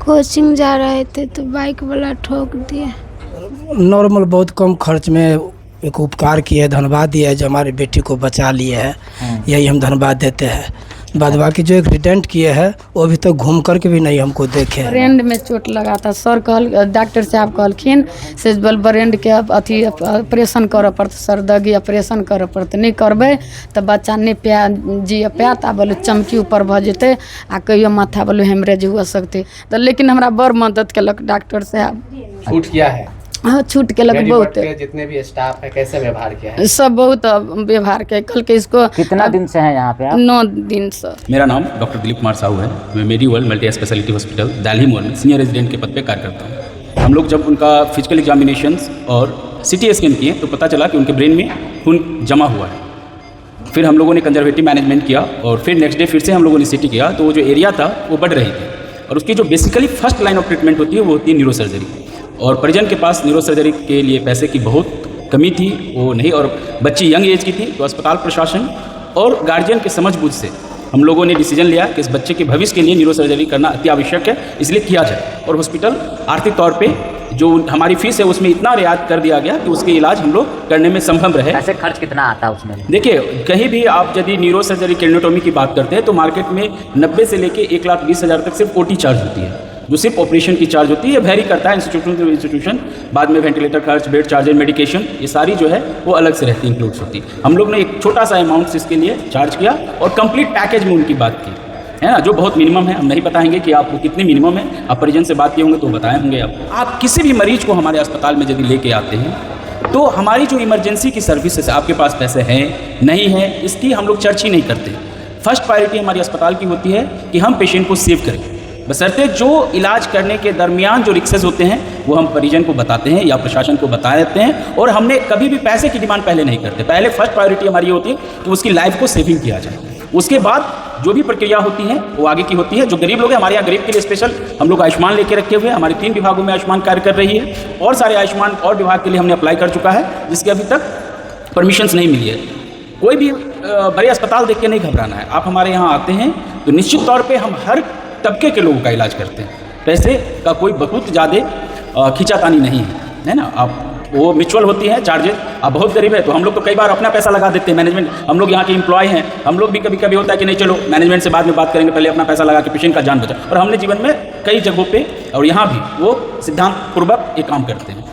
Coaching जा रहे थे तो बाइक वाला ठोक दिया। नॉर्मल बहुत कम खर्च में एक उपकार किए, धन्यवाद दिया है जो हमारी बेटी को बचा लिए है, यही हम धन्यवाद देते हैं। बाद बाकी जो एक्सीडेंट किए हैं वो अभी तक घूम करके भी नहीं हमको देखे। ब्रेंड में चोट लगा था सर, डॉक्टर साहब कहलखिन से ब्रेंड के अथी ऑपरेशन करऽ पड़त, सरदगी ऑपरेशन करऽ पड़त, नहीं करबै तो बच्चा नहीं जिए पात, आ बोले चमकी ऊपर भ जेतै आ कहियो माथा बोले हेमरेज हुआ सकते। तो लेकिन हमरा बड़ मदद केलक डॉक्टर साहब। छूट किया है? हाँ छूट केलक बहुत। जितने भी स्टाफ है कैसे व्यवहार किया है? सब बहुत व्यवहार के कल के। इसको कितना दिन से हैं यहाँ पे आप? 9 दिन से। मेरा नाम डॉक्टर दिलीप कुमार साहू है। मैं मेडीवर्ल्ड मल्टी स्पेशलिटी हॉस्पिटल दिल्ली मोड़ में सीनियर रेजिडेंट के पद पे कार्य करता हूँ। हम लोग जब उनका फिजिकल एग्जामिनेशंस और सिटी स्कैन किए तो पता चला कि उनके ब्रेन में खून जमा हुआ है। फिर हम लोगों ने कंजर्वेटिव मैनेजमेंट किया और फिर नेक्स्ट डे फिर से हम लोगों ने सिटी किया तो वो जो एरिया था वो बढ़ रही थी, और उसकी जो basically first line of treatment होती है वो होती है न्यूरो सर्जरी। और परिजन के पास न्यूरो सर्जरी के लिए पैसे की बहुत कमी थी, वो नहीं, और बच्ची यंग एज की थी, तो अस्पताल प्रशासन और गार्जियन के समझबूझ से हम लोगों ने डिसीजन लिया कि इस बच्चे के भविष्य के लिए न्यूरो सर्जरी करना अति आवश्यक है, इसलिए किया जाए। और हॉस्पिटल आर्थिक तौर पे जो हमारी फीस है उसमें इतना रियायत कर दिया गया कि उसके इलाज हम लोग करने में संभव रहे। ऐसे खर्च कितना आता है उसमें? देखिए, कहीं भी आप यदि न्यूरो सर्जरी क्रेनियोटोमी की बात करते हैं तो मार्केट में 90 से लेके 1,20,000 तक सिर्फ ओटी चार्ज होती है, जो सिर्फ ऑपरेशन की चार्ज होती है। वेरी करता है इंस्टीट्यूशन टू इंस्टीट्यूशन, बाद में वेंटिलेटर खर्च, बेड चार्जेज, मेडिकेशन, ये सारी जो है वो अलग से रहती इंक्लूड्स होती है। हम लोग ने एक छोटा सा अमाउंट इसके लिए चार्ज किया और कंप्लीट पैकेज में उनकी बात की है ना, जो बहुत मिनिमम है। हम नहीं बताएंगे कि आपको कितनी मिनिमम है, आप परिजन से बात किए होंगे तो बताए होंगे। आप किसी भी मरीज को हमारे अस्पताल में यदि लेके आते हैं तो हमारी जो इमरजेंसी की सर्विसेज, आपके पास पैसे हैं नहीं है, इसकी हम लोग चर्चा ही नहीं करते। फर्स्ट प्रायोरिटी हमारी अस्पताल की होती है कि हम पेशेंट को सेव करें, बशर्ते जो इलाज करने के दरमियान जो रिक्सेस होते हैं वो हम परिजन को बताते हैं या प्रशासन को बता देते हैं। और हमने कभी भी पैसे की डिमांड पहले नहीं करते। पहले फर्स्ट प्रायोरिटी हमारी होती है कि उसकी लाइफ को सेविंग किया जाए, उसके बाद जो भी प्रक्रिया होती है वो आगे की होती है। जो गरीब लोग हैं, हमारे यहाँ गरीब के लिए स्पेशल हम लोग आयुष्मान लेके रखे हुए हैं। हमारे 3 विभागों में आयुष्मान कार्य कर रही है, और सारे आयुष्मान और विभाग के लिए हमने अप्लाई कर चुका है, जिसके अभी तक परमिशंस नहीं मिली है। कोई भी बड़े अस्पताल देख के नहीं घबराना है। आप हमारे यहाँ आते हैं तो निश्चित तौर पर हम हर तबके के लोगों का इलाज करते हैं। पैसे का कोई बहुत ज़्यादा खींचातानी नहीं है ना। आप वो म्यूचुअल होती है चार्जेस। आप बहुत गरीब है तो हम लोग तो कई बार अपना पैसा लगा देते हैं। मैनेजमेंट, हम लोग यहाँ के एम्प्लॉय हैं, हम लोग भी कभी कभी होता है कि नहीं चलो मैनेजमेंट से बाद में बात करेंगे, पहले अपना पैसा लगा के पेशेंट का जान बचा। और हमने जीवन में कई जगहों पे और यहाँ भी वो सिद्धांत पूर्वक ये काम करते हैं।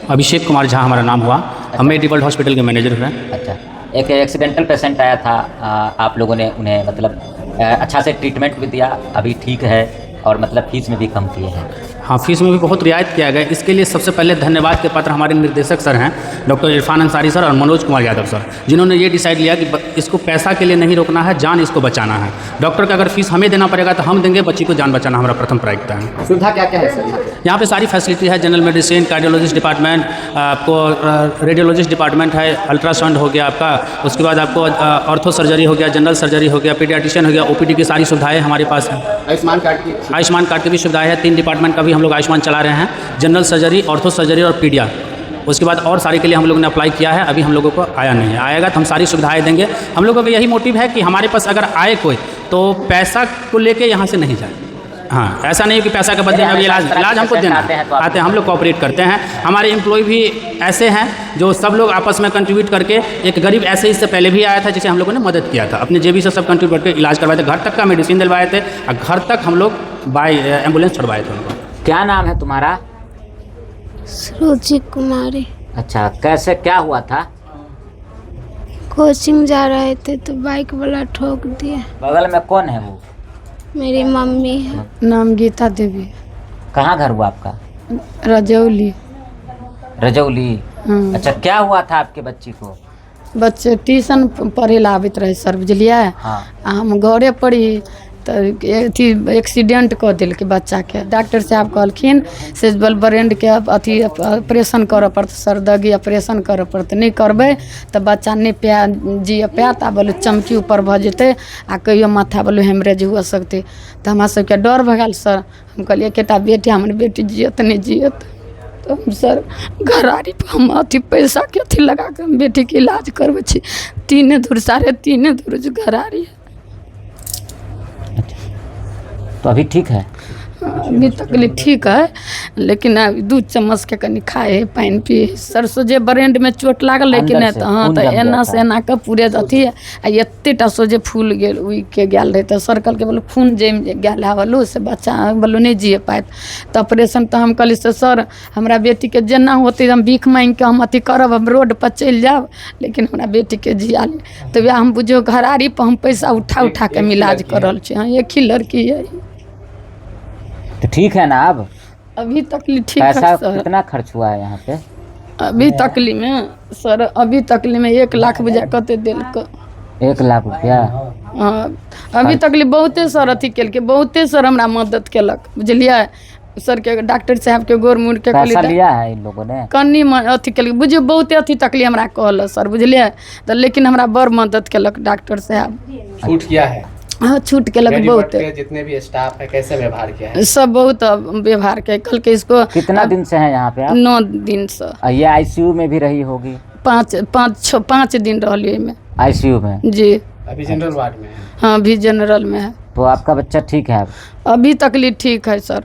अभिषेक कुमार झा हमारा नाम हुआ। हम मेडीवर्ल्ड हॉस्पिटल के मैनेजर हैं। अच्छा, एक एक्सीडेंटल पेशेंट आया था, आप लोगों ने उन्हें मतलब अच्छा से ट्रीटमेंट भी दिया, अभी ठीक है, और मतलब फीस में भी कम किए हैं। हाँ, फीस में भी बहुत रियायत किया गया। इसके लिए सबसे पहले धन्यवाद के पात्र हमारे निर्देशक सर हैं, डॉक्टर इरफान अंसारी सर और मनोज कुमार यादव सर, जिन्होंने ये डिसाइड लिया कि इसको पैसा के लिए नहीं रोकना है, जान इसको बचाना है। डॉक्टर का अगर फीस हमें देना पड़ेगा तो हम देंगे, बच्ची को जान बचाना हमारा प्रथम प्राथमिकता है। सुविधा क्या क्या है सर? यहाँ पे सारी फैसिलिटी है, जनरल मेडिसिन, कार्डियोलॉजिस्ट डिपार्टमेंट, आपको रेडियोलॉजिस्ट डिपार्टमेंट है, अल्ट्रासाउंड हो गया आपका, उसके बाद आपको ऑर्थो सर्जरी हो गया, जनरल सर्जरी हो गया, पीडियाट्रिशियन हो गया, ओपीडी की सारी सुविधाएँ हमारे पास हैं। आयुष्मान कार्ड की भी सुविधाएँ है। 3 डिपार्टमेंट का भी हम लोग आयुष्मान चला रहे हैं, जनरल सर्जरी, ऑर्थो सर्जरी और पीडिया। उसके बाद और सारे के लिए हम लोगों ने अप्लाई किया है, अभी हम लोगों को आया नहीं है। आएगा तो हम सारी सुविधाएं देंगे। हम लोगों का यही मोटिव है कि हमारे पास अगर आए कोई तो पैसा को लेके यहाँ से नहीं जाए। हाँ, ऐसा नहीं कि पैसा के बदले में इलाज हमको देना आते हैं। हम लोग कोऑपरेट करते हैं। हमारे एम्प्लॉय भी ऐसे हैं जो सब लोग आपस में कंट्रीब्यूट करके, एक गरीब ऐसे इससे पहले भी आया था जिसे हम लोगों ने मदद किया था, अपने जेबी से सब कंट्रीब्यूट करके इलाज करवाए थे, घर तक का मेडिसिन दिलवाए थे, और घर तक हम लोग बाय एम्बुलेंस छुड़वाए थे उनको। क्या नाम है तुम्हारा? सुरुचि कुमारी। अच्छा, कैसे क्या हुआ था? कोचिंग जा रहे थे तो बाइक वाला ठोक दिया। बगल में कौन है वो? मेरी मम्मी है। नाम गीता देवी। कहाँ घर हुआ आपका? रजौली। रजौली। अच्छा, क्या हुआ था आपके बच्ची को? बच्चे ट्यूशन पढ़े ला आबित रहे सर, बुझलिए। हाँ। हम घरे पढ़ी तो एक्सीडेंट कर दिल के बच्चा के। डॉक्टर साहब कहलखिन से ब्रेंड के अथी ऑपरेशन करऽ पड़त, सरदगी ऑपरेशन करऽ पड़त, नहीं करबै तो बच्चा नहीं जिए पात, आ बोले चमकी ऊपर भ जेतै आ कहियो माथा बोले हेमरेज हुआ सकते। तो हमरा सबके डर भगल सर। हम कहलिए एकेटा बेटी, हमर बेटी जियत नहीं जियत, तो हम सर घरारी हम अथी पैसा के अथी लगा के हम बेटी के इलाज करबै छी। 3 दूर 3.5 दूर घरारी है। तो अभी ठीक है? अभी तकलीफ ठीक है, लेकिन अब दूध चम्मच के कनी खाए पानी पिए। सरसों जे ब्रेंड में चोट लागल, लेकिन अंदर से हाँ खून तो जम गया एना था। से एना के पूरे अथी आ एतेटा सोझे फूल गेल उइ के गेल रहे। तो सर्कल के बोलो खून जम गेल है बोलो से बच्चा बोलो नहीं जिए पात। तो ऑपरेशन तो हम कहली से सर हमरा बेटी के जेना होते हम भीख मांग के हम अथी करब, हम रोड पर चल जाब, लेकिन हमरा बेटी के जिया ले। तो वह हम बुझो घरारी पर हम पैसा उठा उठा के इलाज करल छी। हाँ एक ही लड़की है। तो ठीक है ना अब? अभी तकली ठीक है पैसा सर। कितना खर्च हुआ है यहाँ पे? अभी तकली में सर, अभी तकली में 1 लाख बजा कते दिल क 1 लाख रुपया? हाँ अभी तकली बहुते सर अथी केलके, बहुते सर हमरा मदद केलक बुझलिए। सर के डॉक्टर साहब के गोर मुड़ के पैसा लिया है इन लोगों ने? कन्नी अथी केलक बुझियो, बहुते अथी तकली हमरा कहल सर बुझलिए। तो लेकिन हमरा बड़ मदद केलक डॉक्टर साहब। छूट किया है? हाँ छूट केलक मेडिवर्ट बहुते। के जितने भी स्टाफ है कैसे व्यवहार किया है? सब बहुत व्यवहार के कल के इसको कितना दिन से हैं यहाँ पे आप? 9 दिन से। ये आईसीयू में भी रही होगी? 5 दिन रहलिए में आईसीयू में? जी अभी जनरल वार्ड में है? हाँ अभी जनरल में है। तो आपका बच्चा ठीक है अब? अभी तकली ठीक है सर।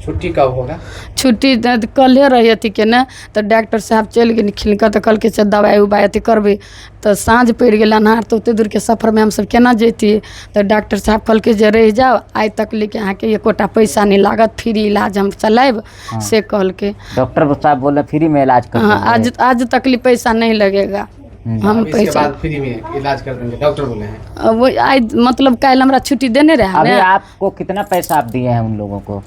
छुट्टी कब होगा? छुट्टी कल रही थी के ना, तो डॉक्टर साहब चल गए खिलका। तो कल के से दवाई उबाई अथी करबे। तो साँझ पड़ गया अनहार, तो उतने दूर के सफ़र में हम सब केना जैती। तो डॉक्टर साहब कल के जे रह जाओ आज तक लेके यहाँ के एकोटा पैसा नहीं लागत, फ्री इलाज हम चलाब से कल के। डॉक्टर साहब बोले फ्री में इलाज कर हाँ देंगे। आज तकली पैसा नहीं लगेगा, हम अब इसके पैसा बाद फ्री में इलाज कर देंगे डॉक्टर बोले हैं। वो आज मतलब कल हमरा छुट्टी देने रहे अभी ना। आपको कितना पैसा आप दिए हैं उन लोगों को?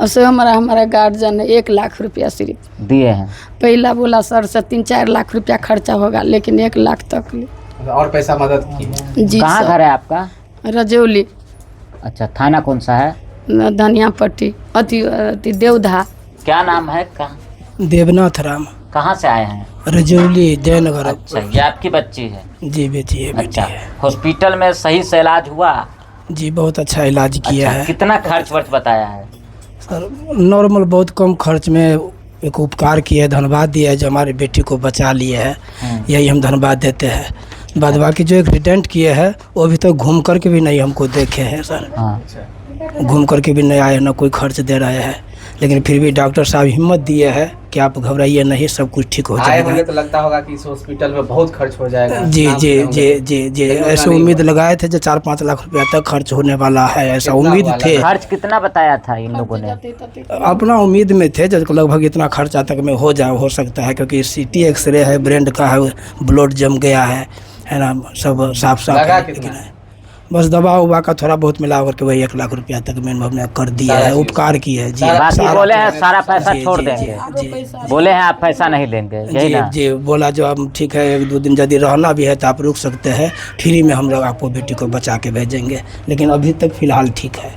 से हमारा गार्जियन 1 लाख रुपया सिर्फ दिए हैं? पहला बोला सर से 3-4 लाख रुपया खर्चा होगा, लेकिन 1 लाख तक और पैसा मदद की है? जी कहाँ सर। घर है आपका? रजौली। अच्छा, थाना कौन सा है? धनिया पट्टी अति देवधा। क्या नाम है? कहाँ देवनाथ राम, कहाँ से आए हैं? रजौली जयनगर। अच्छा, ये आपकी बच्ची है? जी बेटी है, बेटी अच्छा, है। हॉस्पिटल में सही से इलाज हुआ? जी बहुत अच्छा इलाज किया अच्छा, है कितना खर्च वर्च बताया है? सर। नॉर्मल बहुत कम खर्च में एक उपकार किया है, धन्यवाद दिया है जो हमारी बेटी को बचा लिए है। यही हम धन्यवाद देते हैं। बाद बाकी जो एक्सीडेंट किए हैं वो अभी तक घूम करके भी नहीं हमको देखे हैं सर। हाँ। घूम करके भी नहीं आए, ना कोई खर्च दे रहे हैं, लेकिन फिर भी डॉक्टर साहब हिम्मत दिए है कि आप घबराइए नहीं, सब कुछ ठीक हो आए जाएगा। होंगे तो लगता होगा कि इस हॉस्पिटल में बहुत खर्च हो जाएगा। जी नाम जी सुने होंगे। जी जी जी लेकिन ऐसे उतना नहीं उम्मीद हुआ। लगाए थे जो 4-5 लाख रुपया तक खर्च होने वाला है, ऐसा कितना उम्मीद हुआ थे। खर्च कितना बताया था इन लोगों ने? अपना उम्मीद में थे जो लगभग इतना खर्चा तक में हो सकता है, क्योंकि सीटी एक्सरे है, ब्रेन का है, ब्लड जम गया है ना, सब साफ लगा है। कितना? लेकिन बस दवा उवा का थोड़ा बहुत मिला करके वही 1 लाख रुपया तक मैंने हमने कर दिया सारा है, चीज़। उपकार किया है जी। बाकी सारा- बोले हैं सारा पैसा जी, छोड़ जी, देंगे? जी, बोले हैं आप पैसा नहीं देंगे, यही जी ना? जी बोला जो अब ठीक है 1-2 दिन यदि रहना भी है तो आप रुक सकते हैं, फ्री में हम लोग आपको बेटी को बचा के भेजेंगे, लेकिन अभी तक फ़िलहाल ठीक है।